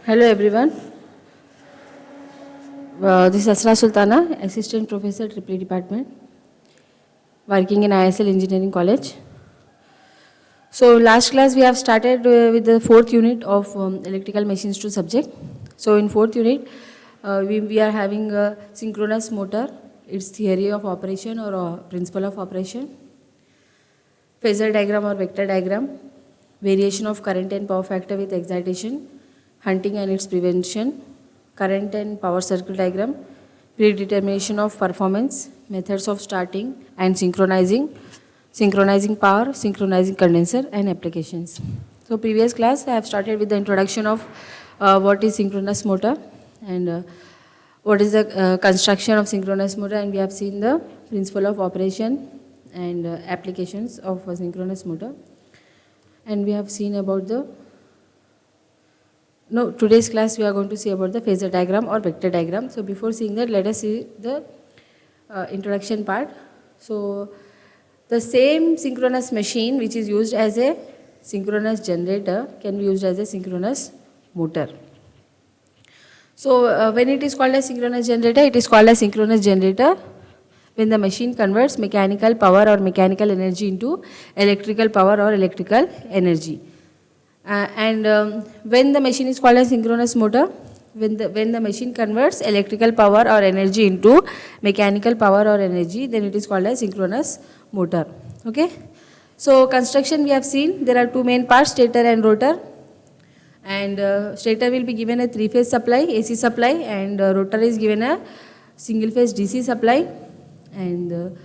Hello everyone. This is Asra Sultana, Assistant Professor, Triple Department, working in ISL Engineering College. So last class we have started with the fourth unit of Electrical Machines 2 subject. So in fourth unit, we are having a synchronous motor, its theory of operation or principle of operation, phasor diagram or vector diagram, variation of current and power factor with excitation, hunting and its prevention, current and power circle diagram, predetermination of performance, methods of starting and synchronizing, synchronizing power, synchronizing condenser and applications. So previous class I have started with the introduction of what is synchronous motor and what is the construction of synchronous motor, and we have seen the principle of operation and applications of a synchronous motor, and we have seen about the today's class we are going to see about the phasor diagram or vector diagram. So before seeing that, let us see the introduction part. So the same synchronous machine which is used as a synchronous generator can be used as a synchronous motor. So when it is called a synchronous generator, it is called a synchronous generator when the machine converts mechanical power or mechanical energy into electrical power or electrical energy. When the machine is called a synchronous motor, when the machine converts electrical power or energy into mechanical power or energy, then it is called a synchronous motor. Okay. So construction we have seen, there are two main parts, stator and rotor. And stator will be given a three-phase supply, AC supply, and rotor is given a single-phase DC supply. And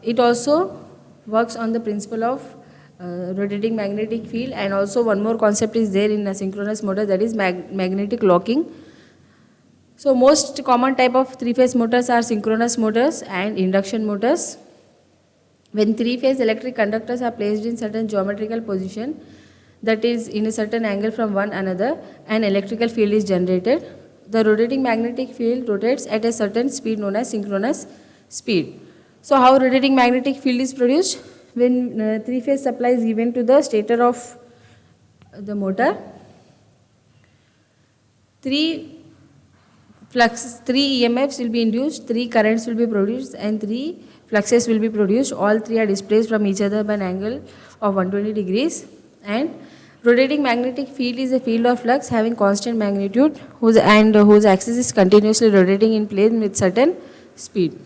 it also works on the principle of rotating magnetic field, and also one more concept is there in a synchronous motor, that is magnetic locking. So most common type of three-phase motors are synchronous motors and induction motors. When three-phase electric conductors are placed in certain geometrical position, that is in a certain angle from one another, an electrical field is generated. The rotating magnetic field rotates at a certain speed known as synchronous speed. So how rotating magnetic field is produced? When three-phase supply is given to the stator of the motor, three EMFs will be induced, three currents will be produced, and three fluxes will be produced. All three are displaced from each other by an angle of 120 degrees. And rotating magnetic field is a field of flux having constant magnitude whose axis is continuously rotating in plane with certain speed.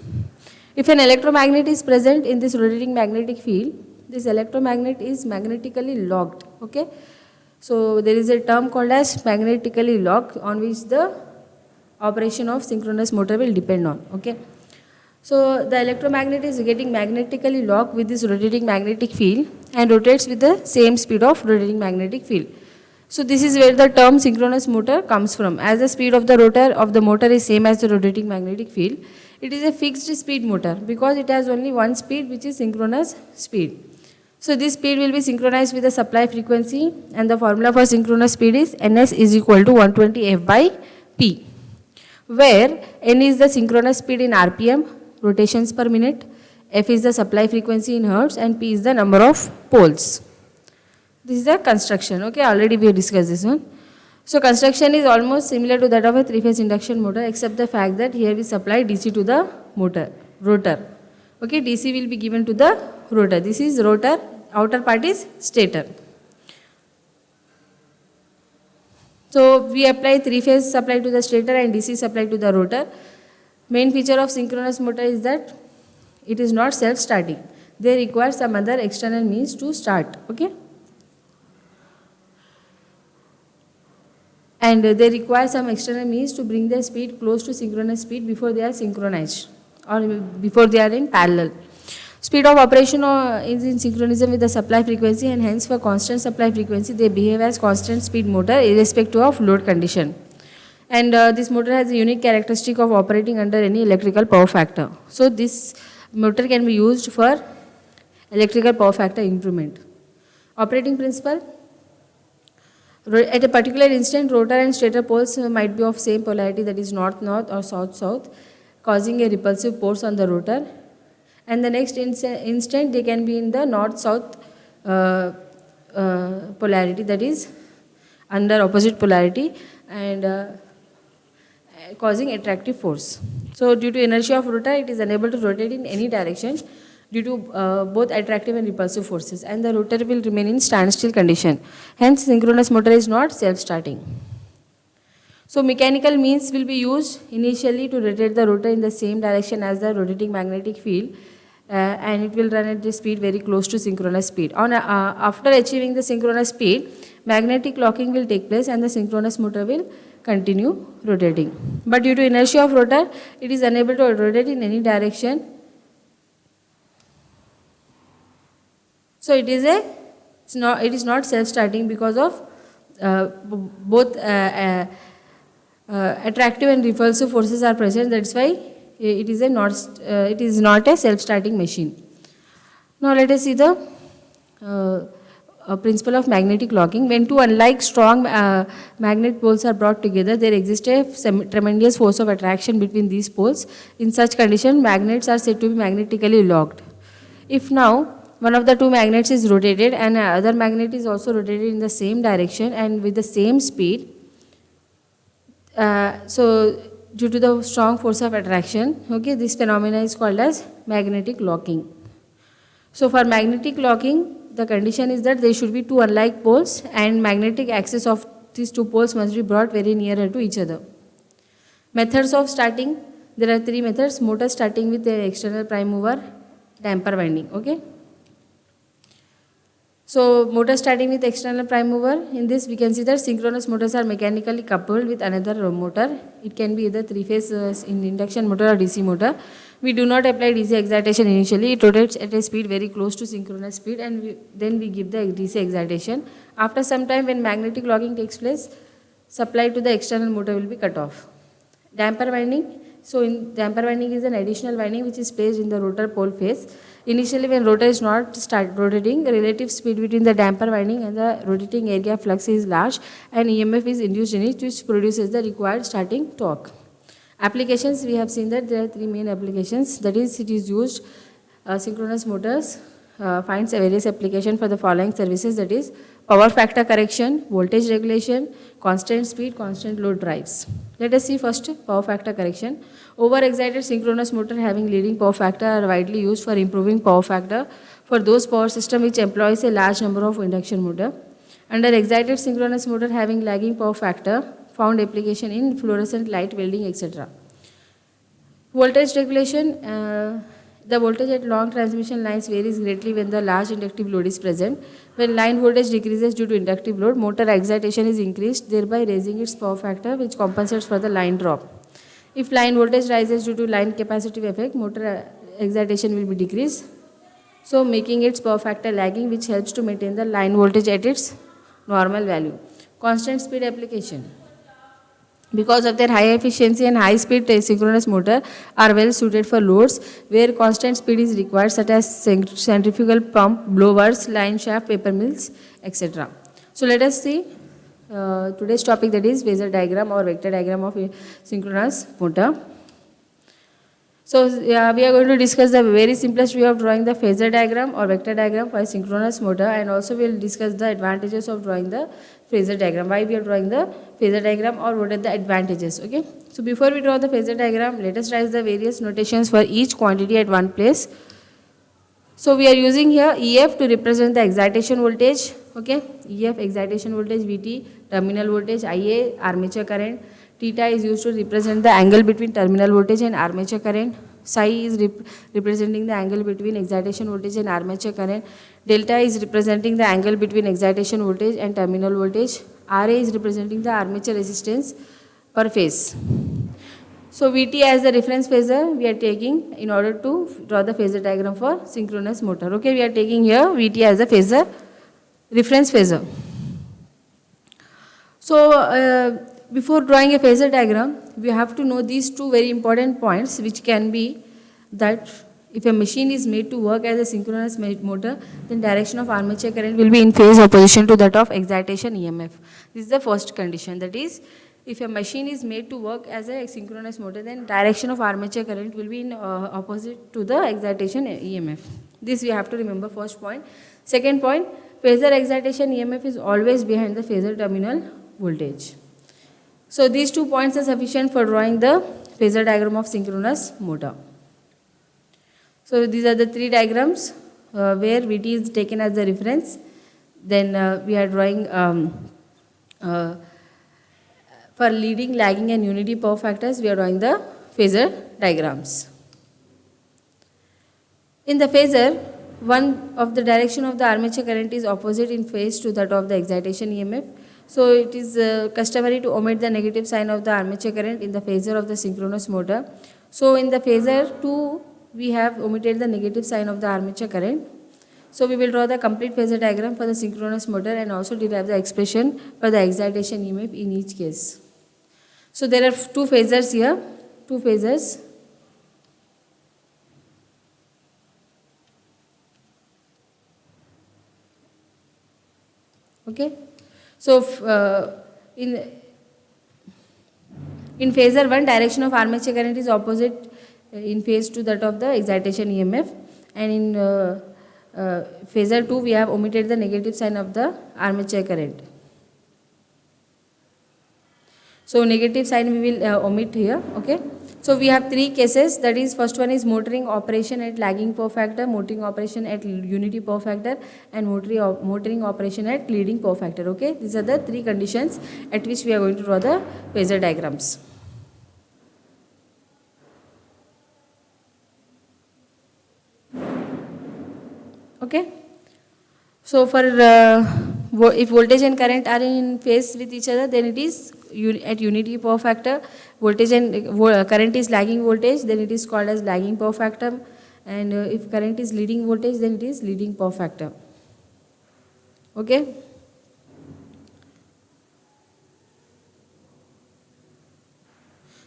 If an electromagnet is present in this rotating magnetic field, this electromagnet is magnetically locked. Okay, so there is a term called as magnetically locked, on which the operation of synchronous motor will depend on. Okay, so the electromagnet is getting magnetically locked with this rotating magnetic field and rotates with the same speed of rotating magnetic field. So this is where the term synchronous motor comes from. As the speed of the rotor of the motor is same as the rotating magnetic field, it is a fixed speed motor because it has only one speed, which is synchronous speed. So this speed will be synchronized with the supply frequency, and the formula for synchronous speed is Ns is equal to 120 F by P, where N is the synchronous speed in RPM, rotations per minute, F is the supply frequency in Hertz, and P is the number of poles. This is the construction. Okay, already we have discussed this one. So construction is almost similar to that of a three-phase induction motor, except the fact that here we supply DC to the rotor. Okay, DC will be given to the rotor. This is rotor, outer part is stator. So we apply three-phase supply to the stator and DC supply to the rotor. Main feature of synchronous motor is that it is not self-starting. They require some other external means to start. Okay. And they require some external means to bring their speed close to synchronous speed before they are synchronized or before they are in parallel. Speed of operation is in synchronism with the supply frequency, and hence for constant supply frequency they behave as constant speed motor irrespective of load condition. And this motor has a unique characteristic of operating under any electrical power factor. So this motor can be used for electrical power factor improvement. Operating principle: at a particular instant, rotor and stator poles might be of same polarity, that is north-north or south-south, causing a repulsive force on the rotor. And the next instant they can be in the north-south polarity, that is under opposite polarity and causing attractive force. So due to inertia of rotor, it is unable to rotate in any direction due to both attractive and repulsive forces, and the rotor will remain in standstill condition. Hence, synchronous motor is not self-starting. So mechanical means will be used initially to rotate the rotor in the same direction as the rotating magnetic field, and it will run at the speed very close to synchronous speed. After achieving the synchronous speed, magnetic locking will take place and the synchronous motor will continue rotating. But due to inertia of rotor, it is unable to rotate in any direction. So it is not self-starting because of both attractive and repulsive forces are present. That's why it is not a self-starting machine. Now let us see the principle of magnetic locking. When two unlike strong magnet poles are brought together, there exists a tremendous force of attraction between these poles. In such condition, magnets are said to be magnetically locked. If now one of the two magnets is rotated and other magnet is also rotated in the same direction and with the same speed, so due to the strong force of attraction, okay, this phenomena is called as magnetic locking. So for magnetic locking, the condition is that there should be two unlike poles and magnetic axis of these two poles must be brought very nearer to each other. Methods of starting, there are three methods. Motor starting with the external prime mover, damper winding, okay. So motor starting with external prime mover, in this we can see that synchronous motors are mechanically coupled with another motor. It can be either three-phase in induction motor or DC motor. We do not apply DC excitation initially. It rotates at a speed very close to synchronous speed, and then we give the DC excitation. After some time, when magnetic locking takes place, supply to the external motor will be cut off. Damper winding. So in damper winding is an additional winding which is placed in the rotor pole face. Initially, when rotor is not start rotating, the relative speed between the damper winding and the rotating area flux is large, and EMF is induced in it, which produces the required starting torque. Applications, we have seen that there are three main applications. That is, it is used, synchronous motors finds a various application for the following services. That is, power factor correction, voltage regulation, constant speed, constant load drives. Let us see first power factor correction. Overexcited synchronous motor having leading power factor are widely used for improving power factor for those power system which employs a large number of induction motor. Under excited synchronous motor having lagging power factor, found application in fluorescent light welding, etc. Voltage regulation, the voltage at long transmission lines varies greatly when the large inductive load is present. When line voltage decreases due to inductive load, motor excitation is increased, thereby raising its power factor, which compensates for the line drop. If line voltage rises due to line capacitive effect, motor excitation will be decreased, so making its power factor lagging, which helps to maintain the line voltage at its normal value. Constant speed application. Because of their high efficiency and high speed, synchronous motor are well suited for loads where constant speed is required, such as centrifugal pump, blowers, line shaft, paper mills, etc. So let us see today's topic, that is phasor diagram or vector diagram of a synchronous motor. So we are going to discuss the very simplest way of drawing the phasor diagram or vector diagram for a synchronous motor, and also we will discuss the advantages of drawing the phasor diagram, why we are drawing the phasor diagram or what are the advantages. Okay. So before we draw the phasor diagram, let us write the various notations for each quantity at one place. So we are using here EF to represent the excitation voltage, okay. EF excitation voltage, VT terminal voltage, IA armature current. Theta is used to represent the angle between terminal voltage and armature current. Psi is representing the angle between excitation voltage and armature current. Delta is representing the angle between excitation voltage and terminal voltage. RA is representing the armature resistance per phase. So VT as the reference phasor we are taking in order to draw the phasor diagram for synchronous motor. Okay, we are taking here VT as a phasor, reference phasor. So before drawing a phasor diagram, we have to know these two very important points, which can be that if a machine is made to work as a synchronous motor, then direction of armature current will be in phase opposition to that of excitation EMF. This is the first condition. That is, if a machine is made to work as a synchronous motor, then direction of armature current will be in opposite to the excitation EMF. This we have to remember, first point. Second point, phasor excitation EMF is always behind the phasor terminal voltage. So these 2 points are sufficient for drawing the phasor diagram of synchronous motor. So these are the 3 diagrams where Vt is taken as the reference. Then we are drawing for leading, lagging and unity power factors, we are drawing the phasor diagrams. In the phasor, one of the direction of the armature current is opposite in phase to that of the excitation EMF. So it is customary to omit the negative sign of the armature current in the phasor of the synchronous motor. So in the phasor 2, we have omitted the negative sign of the armature current. So we will draw the complete phasor diagram for the synchronous motor and also derive the expression for the excitation EMF in each case. So there are 2 phasors here, 2 phasors. Okay. So in phasor 1, direction of armature current is opposite in phase to that of the excitation EMF, and in phasor 2 we have omitted the negative sign of the armature current. So negative sign we will omit here. Okay. So we have 3 cases, that is first one is motoring operation at lagging power factor, motoring operation at unity power factor and motoring operation at leading power factor. Okay. These are the 3 conditions at which we are going to draw the phasor diagrams. Okay. So for if voltage and current are in phase with each other, then it is at unity power factor. Voltage and current is lagging voltage, then it is called as lagging power factor, and if current is leading voltage, then it is leading power factor. Okay.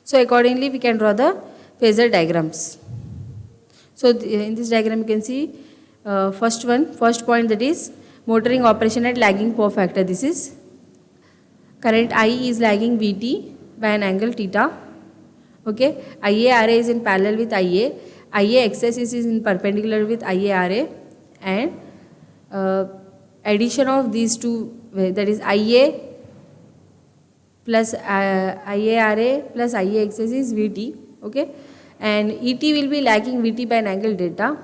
So accordingly we can draw the phasor diagrams. So in this diagram you can see first point, that is motoring operation at lagging power factor. This is current I is lagging Vt by an angle theta. Okay. IaRa is in parallel with Ia. Ia excess is in perpendicular with IaRa, and addition of these two, that is Ia plus IaRa plus Ia excess is Vt. Okay. And Et will be lagging Vt by an angle delta,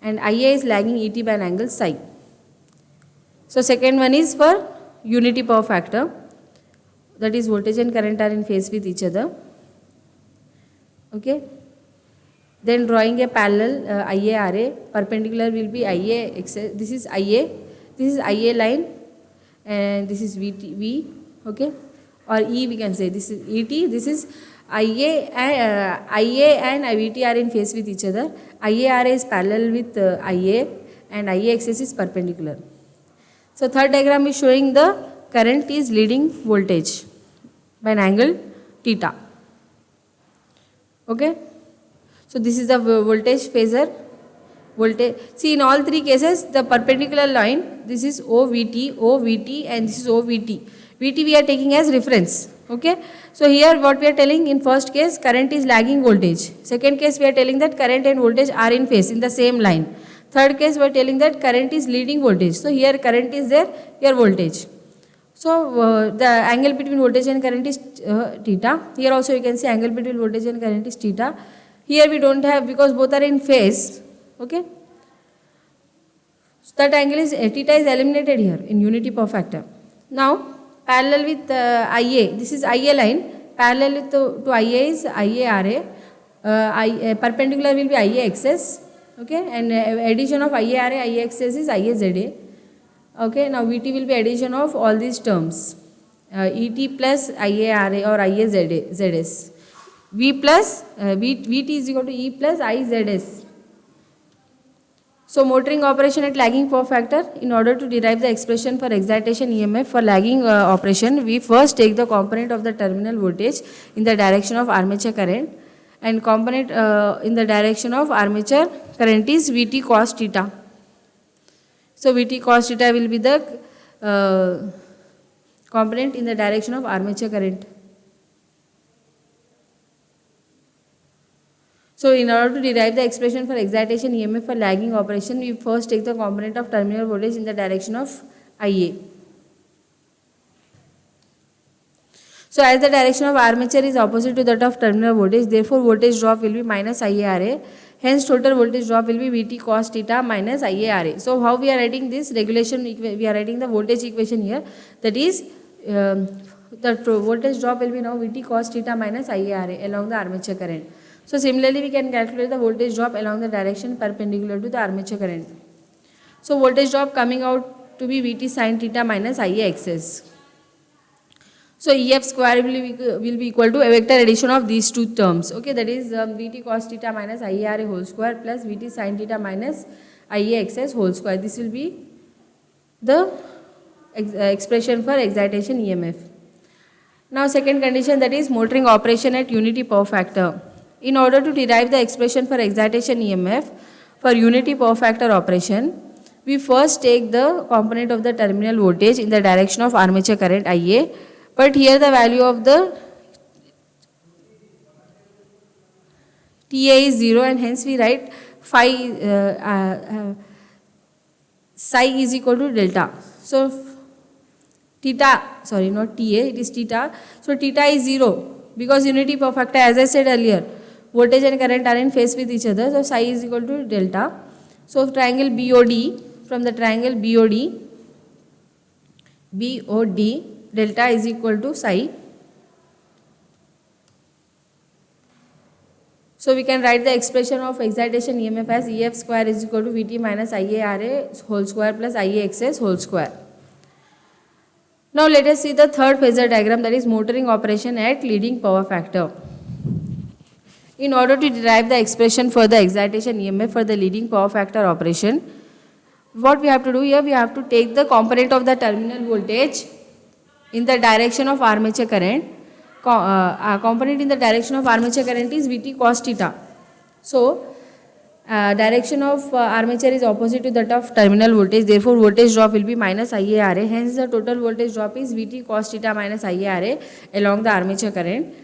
and Ia is lagging Et by an angle psi. So second one is for unity power factor, that is voltage and current are in phase with each other. Okay. Then drawing a parallel IaRa, perpendicular will be Ia excess. This is Ia line, and this is V. Okay. Or E we can say, this is Et, this is Ia and Vt are in phase with each other. IaRa is parallel with Ia, and Ia excess is perpendicular. So third diagram is showing the current is leading voltage by an angle theta. Okay. So this is the voltage phasor. Voltage. See, in all 3 cases the perpendicular line, this is OVT and this is OVT. Vt we are taking as reference. Okay. So here what we are telling, in first case current is lagging voltage. Second case we are telling that current and voltage are in phase in the same line. Third case we are telling that current is leading voltage. So here current is there, here voltage. So the angle between voltage and current is theta. Here also you can see angle between voltage and current is theta. Here we don't have, because both are in phase. Okay. So that angle is theta is eliminated here in unity power factor. Now parallel with Ia, this is Ia line, parallel with to Ia is IaRa, perpendicular will be Ia excess. Okay. And addition of IaRa, Ia excess is IaZa. Okay. Now Vt will be addition of all these terms, Et plus IaRa or IaZs. Vt is equal to E plus IZs. So motoring operation at lagging power factor, in order to derive the expression for excitation EMF for lagging operation, we first take the component of the terminal voltage in the direction of armature current, and component in the direction of armature current is Vt cos theta. So Vt cos theta will be the component in the direction of armature current. So in order to derive the expression for excitation EMF for lagging operation, we first take the component of terminal voltage in the direction of Ia. So as the direction of armature is opposite to that of terminal voltage, therefore voltage drop will be minus IaRa. Hence total voltage drop will be Vt cos theta minus IaRa. So how we are writing this regulation, we are writing the voltage equation here. That is, the voltage drop will be now Vt cos theta minus IaRa along the armature current. So similarly we can calculate the voltage drop along the direction perpendicular to the armature current. So voltage drop coming out to be Vt sin theta minus Ia xs. So EF square will be equal to a vector addition of these two terms. Okay, that is Vt cos theta minus IaRa whole square plus Vt sin theta minus Ia xs whole square. This will be the expression for excitation EMF. Now second condition, that is motoring operation at unity power factor. In order to derive the expression for excitation EMF for unity power factor operation, we first take the component of the terminal voltage in the direction of armature current Ia, but here the value of the TA is 0 and hence we write psi is equal to delta. So theta, sorry not TA, it is theta. So theta is 0 because unity power factor, as I said earlier, voltage and current are in phase with each other. So psi is equal to delta. So triangle BOD, from the triangle BOD, delta is equal to psi. So we can write the expression of excitation EMF as EF square is equal to Vt minus IaRa whole square plus Ia xs whole square. Now let us see the third phasor diagram, that is motoring operation at leading power factor. In order to derive the expression for the excitation EMF for the leading power factor operation, what we have to do here, we have to take the component of the terminal voltage in the direction of armature current. Component in the direction of armature current is Vt cos theta. So direction of armature is opposite to that of terminal voltage, therefore voltage drop will be minus IaRa. Hence the total voltage drop is Vt cos theta minus IaRa along the armature current.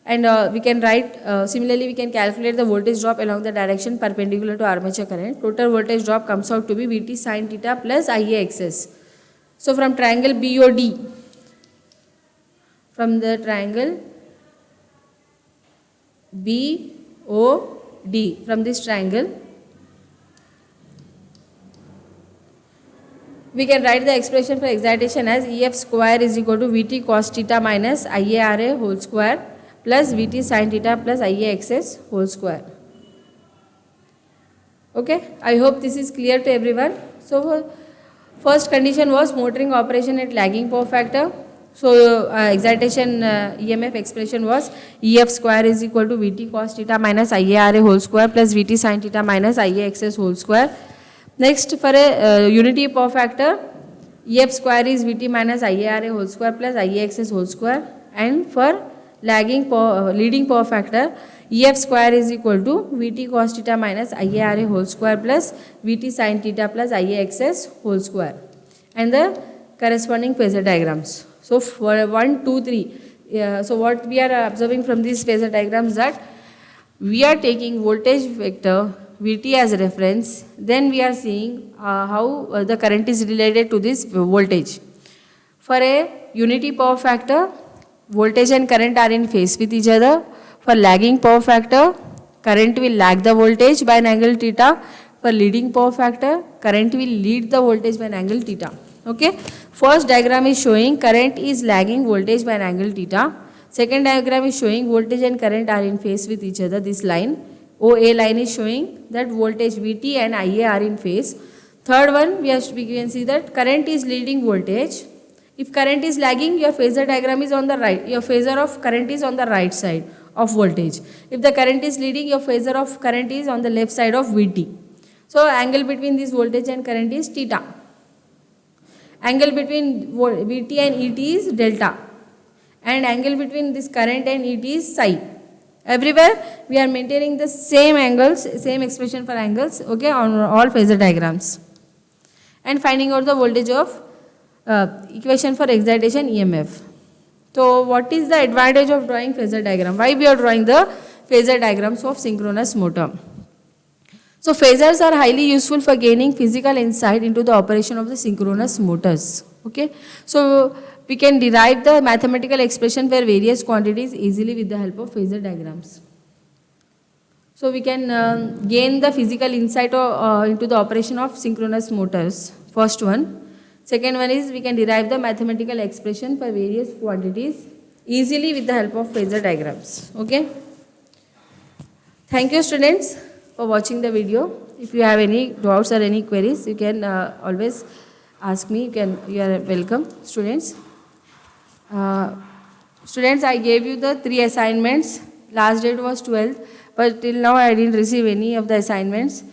And we can write, similarly we can calculate the voltage drop along the direction perpendicular to armature current. Total voltage drop comes out to be Vt sin theta plus Ia xs. So from triangle BOD, from the triangle BOD, from this triangle, we can write the expression for excitation as EF square is equal to Vt cos theta minus IaRa whole square plus Vt sin theta plus Ia xs whole square. Okay, I hope this is clear to everyone. So first condition was motoring operation at lagging power factor. So excitation EMF expression was EF square is equal to Vt cos theta minus IaRa whole square plus Vt sin theta minus Ia xs whole square. Next, for a unity power factor, EF square is Vt minus IaRa whole square plus Ia xs whole square, and for leading power factor, EF square is equal to Vt cos theta minus IaRa whole square plus Vt sin theta plus Ia xs whole square, and the corresponding phasor diagrams. So for 1, 2, 3, so what we are observing from these phasor diagrams, that we are taking voltage vector Vt as reference, then we are seeing how the current is related to this voltage. For a unity power factor, voltage and current are in phase with each other. For lagging power factor, current will lag the voltage by an angle theta. For leading power factor, current will lead the voltage by an angle theta. Okay. First diagram is showing current is lagging voltage by an angle theta. Second diagram is showing voltage and current are in phase with each other. This line, OA line, is showing that voltage Vt and Ia are in phase. Third one, we can see that current is leading voltage. If current is lagging, your phasor diagram is on the right. Your phasor of current is on the right side of voltage. If the current is leading, your phasor of current is on the left side of Vt. So angle between this voltage and current is theta. Angle between Vt and Et is delta. And angle between this current and Et is psi. Everywhere we are maintaining the same angles, same expression for angles, okay, on all phasor diagrams. And finding out the voltage of equation for excitation EMF. So what is the advantage of drawing phasor diagram? Why we are drawing the phasor diagrams of synchronous motor? So phasors are highly useful for gaining physical insight into the operation of the synchronous motors. Okay. So We can derive the mathematical expression for various quantities easily with the help of phasor diagrams. So we can gain the physical insight into the operation of synchronous motors. First one. Second one is we can derive the mathematical expression for various quantities easily with the help of phasor diagrams. Okay. Thank you students for watching the video. If you have any doubts or any queries, you can always ask me. You are welcome, students. Students, I gave you the 3 assignments. Last date was 12th, but till now I didn't receive any of the assignments.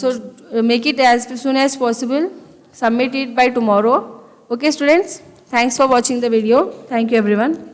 So make it as soon as possible. Submit it by tomorrow. Okay, students? Thanks for watching the video. Thank you, everyone.